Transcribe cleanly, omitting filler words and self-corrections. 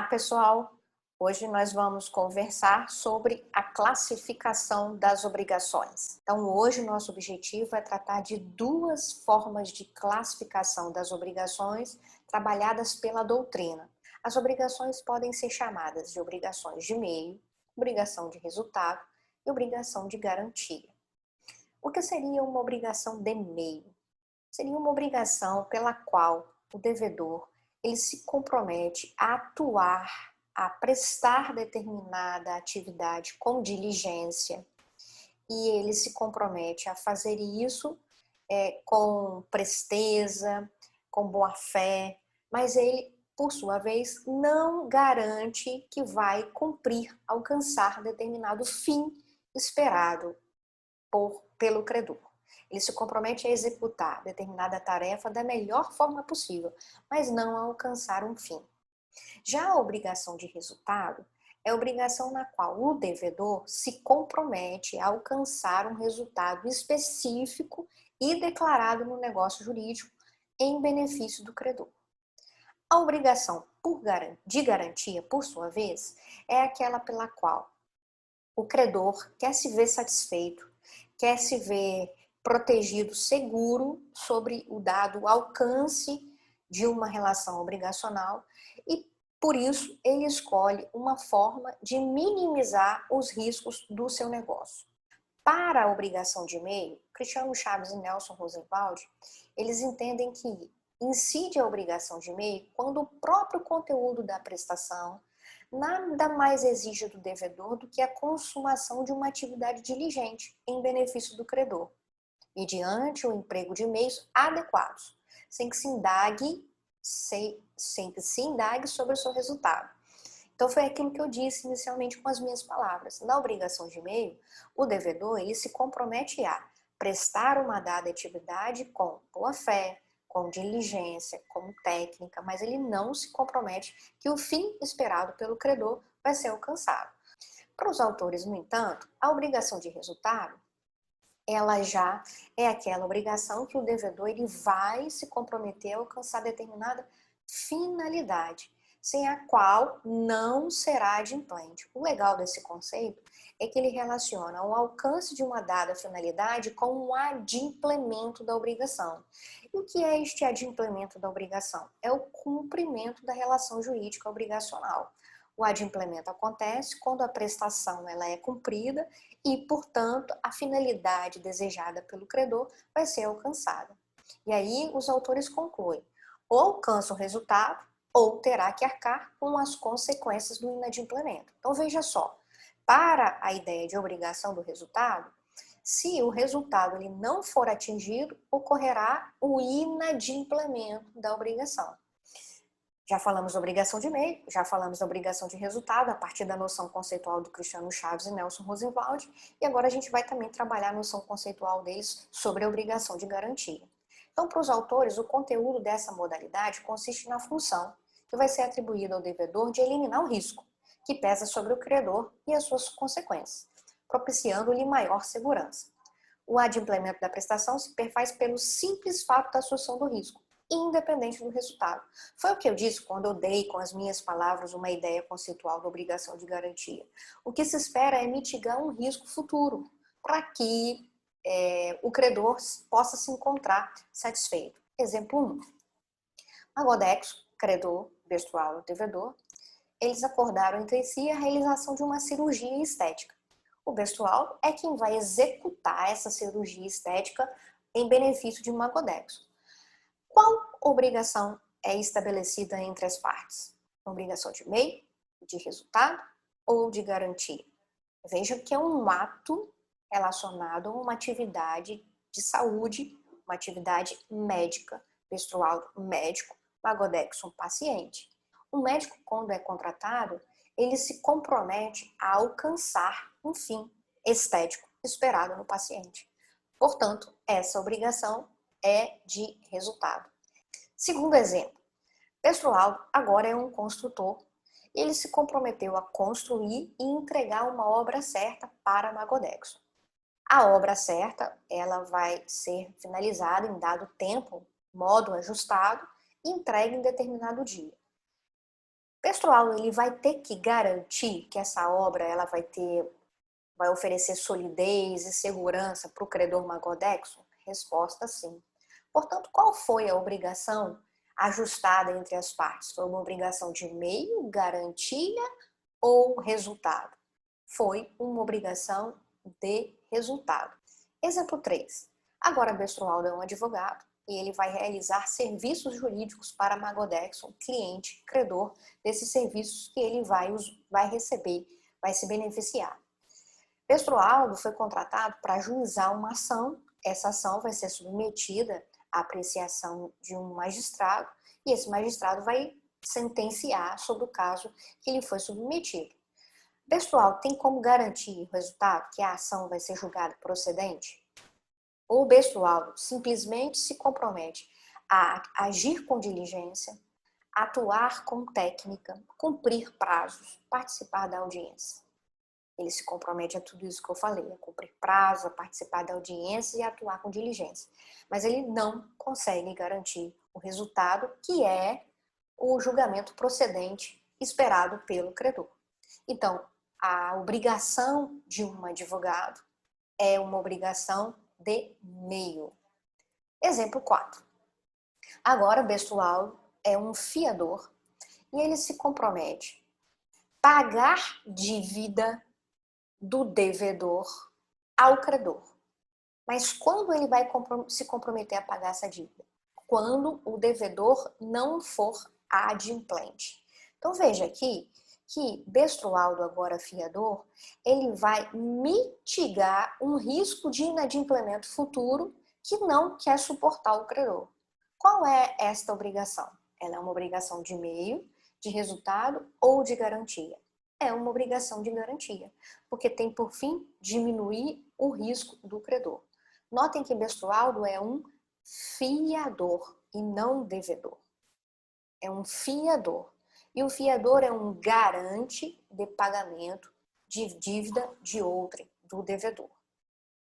pessoal! Hoje nós vamos conversar sobre a classificação das obrigações. Então, hoje o nosso objetivo é tratar de duas formas de classificação das obrigações trabalhadas pela doutrina. As obrigações podem ser chamadas de obrigações de meio, obrigação de resultado e obrigação de garantia. O que seria uma obrigação de meio? Seria uma obrigação pela qual o devedor ele se compromete a atuar, a prestar determinada atividade com diligência e ele se compromete a fazer isso com presteza, com boa fé, mas ele, por sua vez, não garante que vai cumprir, alcançar determinado fim esperado pelo credor. Ele se compromete a executar determinada tarefa da melhor forma possível, mas não a alcançar um fim. Já a obrigação de resultado é a obrigação na qual o devedor se compromete a alcançar um resultado específico e declarado no negócio jurídico em benefício do credor. A obrigação de garantia, por sua vez, é aquela pela qual o credor quer se ver satisfeito, quer se ver protegido, seguro sobre o dado alcance de uma relação obrigacional e, por isso, ele escolhe uma forma de minimizar os riscos do seu negócio. Para a obrigação de meio, Cristiano Chaves e Nelson Rosenwald, eles entendem que incide a obrigação de meio quando o próprio conteúdo da prestação nada mais exige do devedor do que a consumação de uma atividade diligente em benefício do credor, mediante o emprego de meios adequados, sem que se indague sobre o seu resultado. Então foi aquilo que eu disse inicialmente com as minhas palavras. Na obrigação de meio, o devedor ele se compromete a prestar uma dada atividade com boa fé, com diligência, com técnica, mas ele não se compromete que o fim esperado pelo credor vai ser alcançado. Para os autores, no entanto, a obrigação de resultado ela já é aquela obrigação que o devedor ele vai se comprometer a alcançar determinada finalidade, sem a qual não será adimplente. O legal desse conceito é que ele relaciona o alcance de uma dada finalidade com o adimplemento da obrigação. E o que é este adimplemento da obrigação? É o cumprimento da relação jurídica obrigacional. O adimplemento acontece quando a prestação ela é cumprida e, portanto, a finalidade desejada pelo credor vai ser alcançada. E aí os autores concluem, ou alcança o resultado, ou terá que arcar com as consequências do inadimplemento. Então veja só, para a ideia de obrigação do resultado, se o resultado ele não for atingido, ocorrerá o inadimplemento da obrigação. Já falamos da obrigação de meio, já falamos da obrigação de resultado, a partir da noção conceitual do Cristiano Chaves e Nelson Rosenwald, e agora a gente vai também trabalhar a noção conceitual deles sobre a obrigação de garantia. Então, para os autores, o conteúdo dessa modalidade consiste na função que vai ser atribuída ao devedor de eliminar o risco, que pesa sobre o credor e as suas consequências, propiciando-lhe maior segurança. O adimplemento da prestação se perfaz pelo simples fato da assunção do risco, independente do resultado. Foi o que eu disse quando eu dei com as minhas palavras uma ideia conceitual da obrigação de garantia. O que se espera é mitigar um risco futuro, para que o credor possa se encontrar satisfeito. Exemplo 1. Magodexo, credor, Bestual e devedor, eles acordaram entre si a realização de uma cirurgia estética. O Bestual é quem vai executar essa cirurgia estética em benefício de Magodexo. Qual obrigação é estabelecida entre as partes? Uma obrigação de meio, de resultado ou de garantia? Veja que é um ato relacionado a uma atividade de saúde, uma atividade médica, Bestual médico, Magodexo paciente. O médico, quando é contratado, ele se compromete a alcançar um fim estético esperado no paciente. Portanto, essa obrigação é de resultado. Segundo exemplo, Bestualdo agora é um construtor. Ele se comprometeu a construir e entregar uma obra certa para Magodexo. A obra certa, ela vai ser finalizada em dado tempo, modo ajustado, e entregue em determinado dia. Bestrualdo, ele vai ter que garantir que essa obra ela vai oferecer solidez e segurança para o credor magodexo? Resposta sim. Portanto, qual foi a obrigação ajustada entre as partes? Foi uma obrigação de meio, garantia ou resultado? Foi uma obrigação de resultado. Exemplo 3. Agora, Bestrualdo é um advogado e ele vai realizar serviços jurídicos para Magodexo, cliente, credor, desses serviços que ele vai receber, vai se beneficiar. Bestrualdo foi contratado para ajuizar uma ação. Essa ação vai ser submetida à apreciação de um magistrado e esse magistrado vai sentenciar sobre o caso que ele foi submetido. Bestrualdo tem como garantir o resultado que a ação vai ser julgada procedente? Ou Bestrualdo simplesmente se compromete a agir com diligência, atuar com técnica, cumprir prazos, participar da audiência? Ele se compromete a tudo isso que eu falei, a cumprir prazo, a participar da audiência e a atuar com diligência. Mas ele não consegue garantir o resultado, que é o julgamento procedente esperado pelo credor. Então, a obrigação de um advogado é uma obrigação de meio. Exemplo 4. Agora, Bestrualdo é um fiador e ele se compromete a pagar dívida do devedor ao credor. Mas quando ele vai se comprometer a pagar essa dívida? Quando o devedor não for adimplente. Então veja aqui que Bestrualdo, agora fiador, ele vai mitigar um risco de inadimplemento futuro que não quer suportar o credor. Qual é esta obrigação? Ela é uma obrigação de meio, de resultado ou de garantia? É uma obrigação de garantia, porque tem por fim diminuir o risco do credor. Notem que Bestrualdo é um fiador e não devedor. É um fiador. E o fiador é um garante de pagamento de dívida de outrem, do devedor.